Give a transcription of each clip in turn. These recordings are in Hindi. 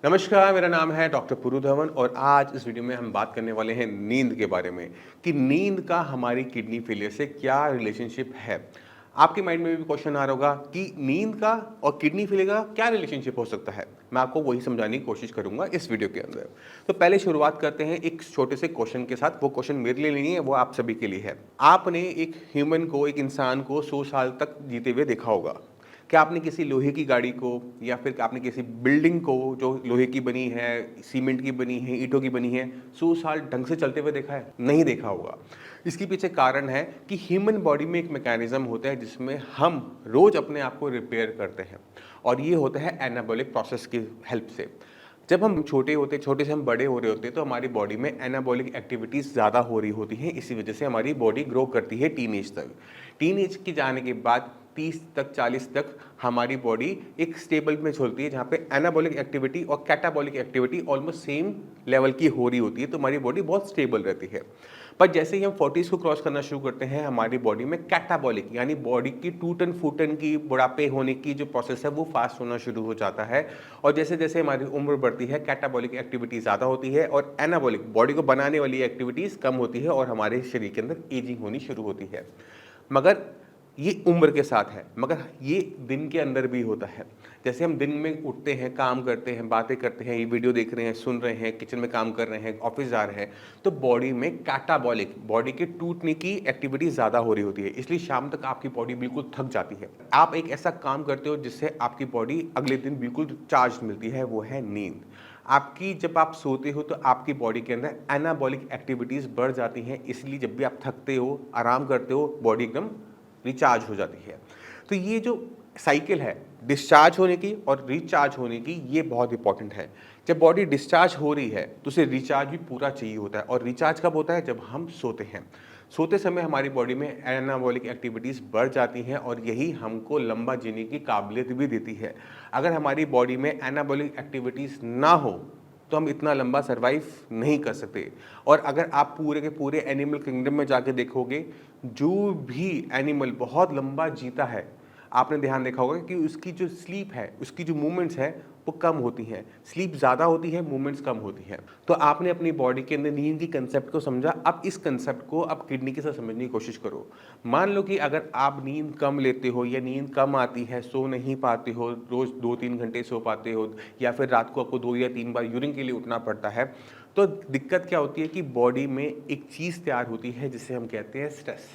नमस्कार, मेरा नाम है डॉक्टर पुरु धवन और आज इस वीडियो में हम बात करने वाले हैं नींद के बारे में कि नींद का हमारी किडनी फेलियर से क्या रिलेशनशिप है। आपके माइंड में भी क्वेश्चन आ रहा होगा कि नींद का और किडनी फेलियर का क्या रिलेशनशिप हो सकता है। मैं आपको वही समझाने की कोशिश करूंगा इस वीडियो के अंदर। तो पहले शुरुआत करते हैं एक छोटे से क्वेश्चन के साथ। वो क्वेश्चन मेरे लिए नहीं है, वो आप सभी के लिए है। आपने एक ह्यूमन को, एक इंसान को 100 साल तक जीते हुए देखा होगा। क्या आपने किसी लोहे की गाड़ी को या फिर आपने किसी बिल्डिंग को जो लोहे की बनी है, सीमेंट की बनी है, ईंटों की बनी है, 100 साल ढंग से चलते हुए देखा है? नहीं देखा होगा। इसके पीछे कारण है कि ह्यूमन बॉडी में एक मैकेनिज्म होता है जिसमें हम रोज अपने आप को रिपेयर करते हैं और ये होता है एनाबॉलिक प्रोसेस की हेल्प से। जब हम छोटे से हम बड़े हो रहे होते हैं तो हमारी बॉडी में एनाबॉलिक एक्टिविटीज़ ज़्यादा हो रही होती हैं। इसी वजह से हमारी बॉडी ग्रो करती है टीनेज तक। टीनेज के जाने के बाद 30 तक 40 तक हमारी बॉडी एक स्टेबल में चलती है जहाँ पे एनाबॉलिक एक्टिविटी और catabolic activity almost same level की हो रही होती है, तो हमारी बॉडी बहुत स्टेबल रहती है। पर जैसे ही हम 40s को क्रॉस करना शुरू करते हैं हमारी बॉडी में कैटाबॉलिक यानी बॉडी की टूटन फूटन की, बुढ़ापे होने की जो प्रोसेस है वो फास्ट होना शुरू हो जाता है। और जैसे जैसे हमारी उम्र बढ़ती है कैटाबॉलिक एक्टिविटी ज़्यादा होती है और एनाबॉलिक बॉडी को बनाने वाली एक्टिविटीज़ कम होती है और हमारे शरीर के अंदर एजिंग होनी शुरू होती है। मगर ये उम्र के साथ है, मगर ये दिन के अंदर भी होता है। जैसे हम दिन में उठते हैं, काम करते हैं, बातें करते हैं, ये वीडियो देख रहे हैं, सुन रहे हैं, किचन में काम कर रहे हैं, ऑफिस जा रहे हैं, तो बॉडी में कैटाबॉलिक बॉडी के टूटने की एक्टिविटी ज़्यादा हो रही होती है। इसलिए शाम तक आपकी बॉडी बिल्कुल थक जाती है। आप एक ऐसा काम करते हो जिससे आपकी बॉडी अगले दिन बिल्कुल चार्ज मिलती है, वो है नींद। आपकी जब आप सोते हो तो आपकी बॉडी के अंदर एनाबॉलिक एक्टिविटीज़ बढ़ जाती हैं, इसलिए जब भी आप थकते हो, आराम करते हो, बॉडी एकदम रिचार्ज हो जाती है। तो ये जो साइकिल है डिस्चार्ज होने की और रिचार्ज होने की, ये बहुत इंपॉर्टेंट है। जब बॉडी डिस्चार्ज हो रही है तो उसे रिचार्ज भी पूरा चाहिए होता है और रिचार्ज कब होता है? जब हम सोते हैं। सोते समय हमारी बॉडी में एनाबॉलिक एक्टिविटीज़ बढ़ जाती हैं और यही हमको लंबा जीने की काबिलियत भी देती है। अगर हमारी बॉडी में एनाबॉलिक एक्टिविटीज़ ना हो तो हम इतना लंबा सर्वाइव नहीं कर सकते। और अगर आप पूरे के पूरे एनिमल किंगडम में जाके देखोगे, जो भी एनिमल बहुत लंबा जीता है, आपने ध्यान देखा होगा कि उसकी जो स्लीप है, उसकी जो मूवमेंट्स है वो कम होती हैं। स्लीप ज़्यादा होती है, मूवमेंट्स कम होती हैं। तो आपने अपनी बॉडी के अंदर नींद की कंसेप्ट को समझा। अब इस कंसेप्ट को अब किडनी के साथ समझने की कोशिश करो। मान लो कि अगर आप नींद कम लेते हो या नींद कम आती है, सो नहीं पाते हो, रोज़ 2-3 घंटे सो पाते हो या फिर रात को आपको 2 या 3 बार यूरिन के लिए उठना पड़ता है, तो दिक्कत क्या होती है कि बॉडी में एक चीज़ तैयार होती है जिसे हम कहते हैं स्ट्रेस।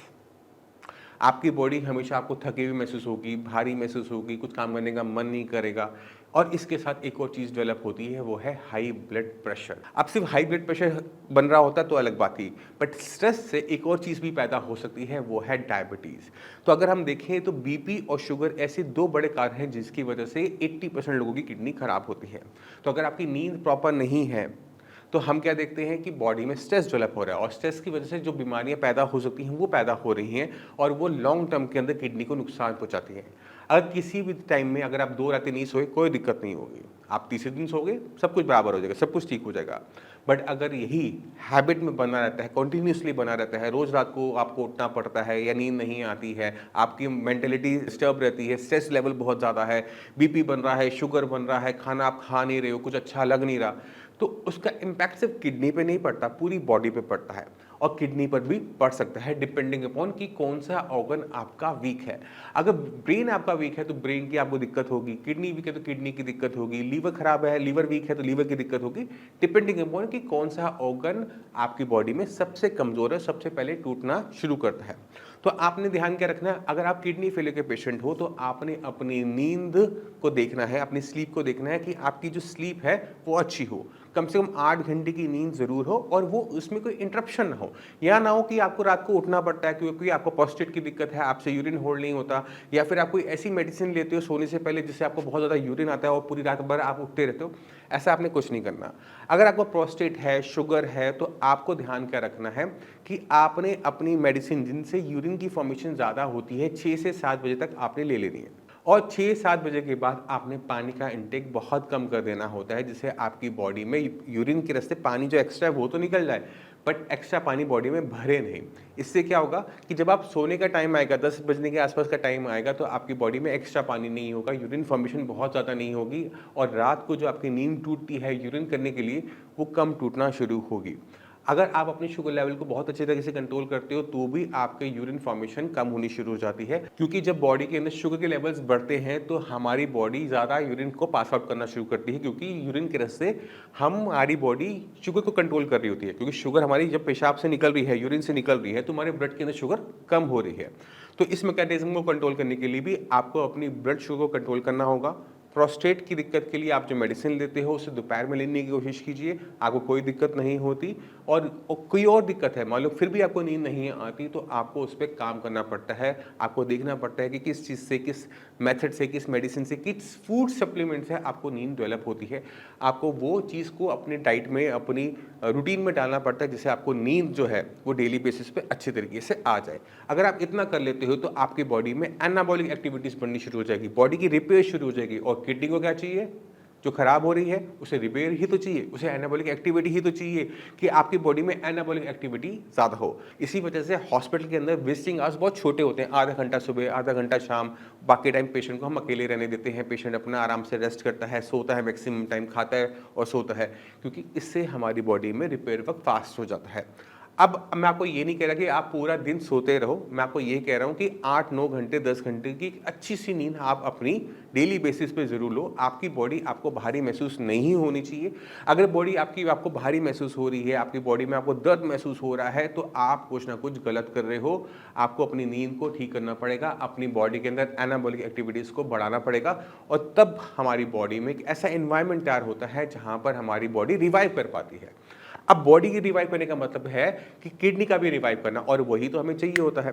आपकी बॉडी हमेशा आपको थकी हुई महसूस होगी, भारी महसूस होगी, कुछ काम करने का मन नहीं करेगा। और इसके साथ एक और चीज़ डेवलप होती है, वो है हाई ब्लड प्रेशर। अब सिर्फ हाई ब्लड प्रेशर बन रहा होता तो अलग बात थी, बट स्ट्रेस से एक और चीज़ भी पैदा हो सकती है, वो है डायबिटीज़। तो अगर हम देखें तो बीपी और शुगर ऐसे दो बड़े कारण हैं जिसकी वजह से 80% लोगों की किडनी खराब होती है। तो अगर आपकी नींद प्रॉपर नहीं है तो हम क्या देखते हैं कि बॉडी में स्ट्रेस डेवलप हो रहा है और स्ट्रेस की वजह से जो बीमारियां पैदा हो सकती हैं वो पैदा हो रही हैं और वो लॉन्ग टर्म के अंदर किडनी को नुकसान पहुंचाती हैं। अगर किसी भी टाइम में अगर आप 2 रातें नहीं सोए, कोई दिक्कत नहीं होगी। आप तीसरे दिन सोओगे, सब कुछ बराबर हो जाएगा, सब कुछ ठीक हो जाएगा। बट अगर यही हैबिट में बना रहता है, कंटिन्यूसली बना रहता है, रोज़ रात को आपको उठना पड़ता है या नींद नहीं आती है, आपकी मेंटेलिटी डिस्टर्ब रहती है, स्ट्रेस लेवल बहुत ज़्यादा है, बीपी बन रहा है, शुगर बन रहा है, खाना आप खा नहीं रहे हो, कुछ अच्छा लग नहीं रहा, तो उसका इम्पैक्ट सिर्फ किडनी पे नहीं पड़ता, पूरी बॉडी पे पड़ता है। और किडनी पर भी पड़ सकता है डिपेंडिंग अपॉन कि कौन सा ऑर्गन आपका वीक है। अगर ब्रेन आपका वीक है तो ब्रेन की आपको दिक्कत होगी, किडनी वीक है तो किडनी की दिक्कत होगी, लीवर खराब है, लीवर वीक है तो लीवर की दिक्कत होगी, डिपेंडिंग अपॉन कि कौन सा ऑर्गन आपकी बॉडी में सबसे कमजोर है, सबसे पहले टूटना शुरू करता है। तो आपने ध्यान क्या रखना है, अगर आप किडनी फेलियर के पेशेंट हो तो आपने अपनी नींद को देखना है, अपनी स्लीप को देखना है कि आपकी जो स्लीप है वो अच्छी हो। कम से कम 8 घंटे की नींद ज़रूर हो और वो उसमें कोई इंटरप्शन ना हो। या ना हो कि आपको रात को उठना पड़ता है क्योंकि आपको प्रोस्टेट की दिक्कत है, आपसे यूरिन होल्ड नहीं होता, या फिर आप कोई ऐसी मेडिसिन लेते हो सोने से पहले जिससे आपको बहुत ज़्यादा यूरिन आता है और पूरी रात भर आप उठते रहते हो। ऐसा आपने कुछ नहीं करना। अगर आपको प्रोस्टेट है, शुगर है, तो आपको ध्यान क्या रखना है कि आपने अपनी मेडिसिन जिनसे यूरिन की फॉर्मेशन ज़्यादा होती है 6 से 7 बजे तक आपने ले लेनी है। और 6-7 बजे के बाद आपने पानी का इंटेक बहुत कम कर देना होता है, जिससे आपकी बॉडी में यूरिन के रास्ते पानी जो एक्स्ट्रा है वो तो निकल जाए, बट एक्स्ट्रा पानी बॉडी में भरे नहीं। इससे क्या होगा कि जब आप सोने का टाइम आएगा, 10 बजने के आसपास का टाइम आएगा, तो आपकी बॉडी में एक्स्ट्रा पानी नहीं होगा, यूरिन फॉर्मेशन बहुत ज़्यादा नहीं होगी और रात को जो आपकी नींद टूटती है यूरिन करने के लिए, वो कम टूटना शुरू होगी। अगर आप अपनी शुगर लेवल को बहुत अच्छे तरीके से कंट्रोल करते हो तो भी आपके यूरिन फॉर्मेशन कम होनी शुरू हो जाती है, क्योंकि जब बॉडी के अंदर शुगर के लेवल्स बढ़ते हैं तो हमारी बॉडी ज़्यादा यूरिन को पास आउट करना शुरू करती है, क्योंकि यूरिन के रस से हमारी बॉडी शुगर को कंट्रोल कर रही होती है, क्योंकि शुगर हमारी जब पेशाब से निकल रही है, यूरिन से निकल रही है, तो हमारे ब्लड के अंदर शुगर कम हो रही है। तो इस मैकेनिज्म को कंट्रोल करने के लिए भी आपको अपनी ब्लड शुगर को कंट्रोल करना होगा। प्रोस्टेट की दिक्कत के लिए आप जो मेडिसिन लेते हो उसे दोपहर में लेने की कोशिश कीजिए, आपको कोई दिक्कत नहीं होती। और कोई और दिक्कत है, मान लो फिर भी आपको नींद नहीं आती, तो आपको उस पर काम करना पड़ता है। आपको देखना पड़ता है कि किस चीज़ से, किस मेथड से, किस मेडिसिन से, किस फूड सप्लीमेंट से आपको नींद डेवलप होती है। आपको वो चीज़ को अपने डाइट में, अपनी रूटीन में डालना पड़ता है, जिससे आपको नींद जो है वो डेली बेसिस पे अच्छे तरीके से आ जाए। अगर आप इतना कर लेते हो तो आपकी बॉडी में एनाबॉलिक एक्टिविटीज़ बढ़नी शुरू हो जाएगी, बॉडी की रिपेयर शुरू हो जाएगी। और किडनी को क्या चाहिए? जो खराब हो रही है उसे रिपेयर ही तो चाहिए, उसे एनाबॉलिक एक्टिविटी ही तो चाहिए कि आपकी बॉडी में एनाबॉलिक एक्टिविटी ज़्यादा हो। इसी वजह से हॉस्पिटल के अंदर विजिटिंग आवर्स बहुत छोटे होते हैं, आधा घंटा सुबह, आधा घंटा शाम। बाकी टाइम पेशेंट को हम अकेले रहने देते हैं, पेशेंट अपना आराम से रेस्ट करता है, सोता है, मैक्सिमम टाइम खाता है और सोता है, क्योंकि इससे हमारी बॉडी में रिपेयर वर्क फास्ट हो जाता है। अब मैं आपको ये नहीं कह रहा कि आप पूरा दिन सोते रहो, मैं आपको ये कह रहा हूँ कि 8-9 घंटे, 10 घंटे की अच्छी सी नींद आप अपनी डेली बेसिस पे ज़रूर लो। आपकी बॉडी आपको भारी महसूस नहीं होनी चाहिए। अगर बॉडी आपको भारी महसूस हो रही है, आपकी बॉडी में आपको दर्द महसूस हो रहा है, तो आप कुछ ना कुछ गलत कर रहे हो। आपको अपनी नींद को ठीक करना पड़ेगा, अपनी बॉडी के अंदर एनाबॉलिक एक्टिविटीज़ को बढ़ाना पड़ेगा, और तब हमारी बॉडी में एक ऐसा एनवायरनमेंट तैयार होता है जहाँ पर हमारी बॉडी रिवाइव कर पाती है। अब बॉडी की रिवाइव करने का मतलब है कि किडनी का भी रिवाइव करना, और वही तो हमें चाहिए होता है।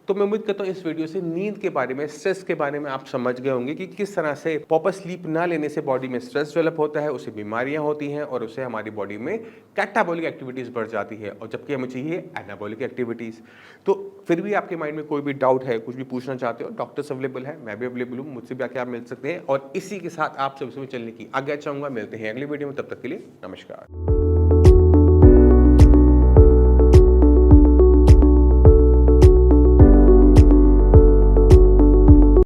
तो मैं उम्मीद करता हूँ इस वीडियो से नींद के बारे में, स्ट्रेस के बारे में आप समझ गए होंगे कि किस तरह से प्रॉपर स्लीप ना लेने से बॉडी में स्ट्रेस डेवलप होता है, उससे बीमारियां होती हैं और उससे हमारी बॉडी में कैटाबॉलिक एक्टिविटीज़ बढ़ जाती है, और जबकि हमें चाहिए एनाबॉलिक एक्टिविटीज़। तो फिर भी आपके माइंड में कोई भी डाउट है, कुछ भी पूछना चाहते हो, डॉक्टर्स अवेलेबल है, मैं भी अवेलेबल हूँ, मुझसे भी आके आप मिल सकते हैं। और इसी के साथ आप सबसे चलने की आज्ञा चाहूँगा। मिलते हैं अगली वीडियो में, तब तक के लिए नमस्कार।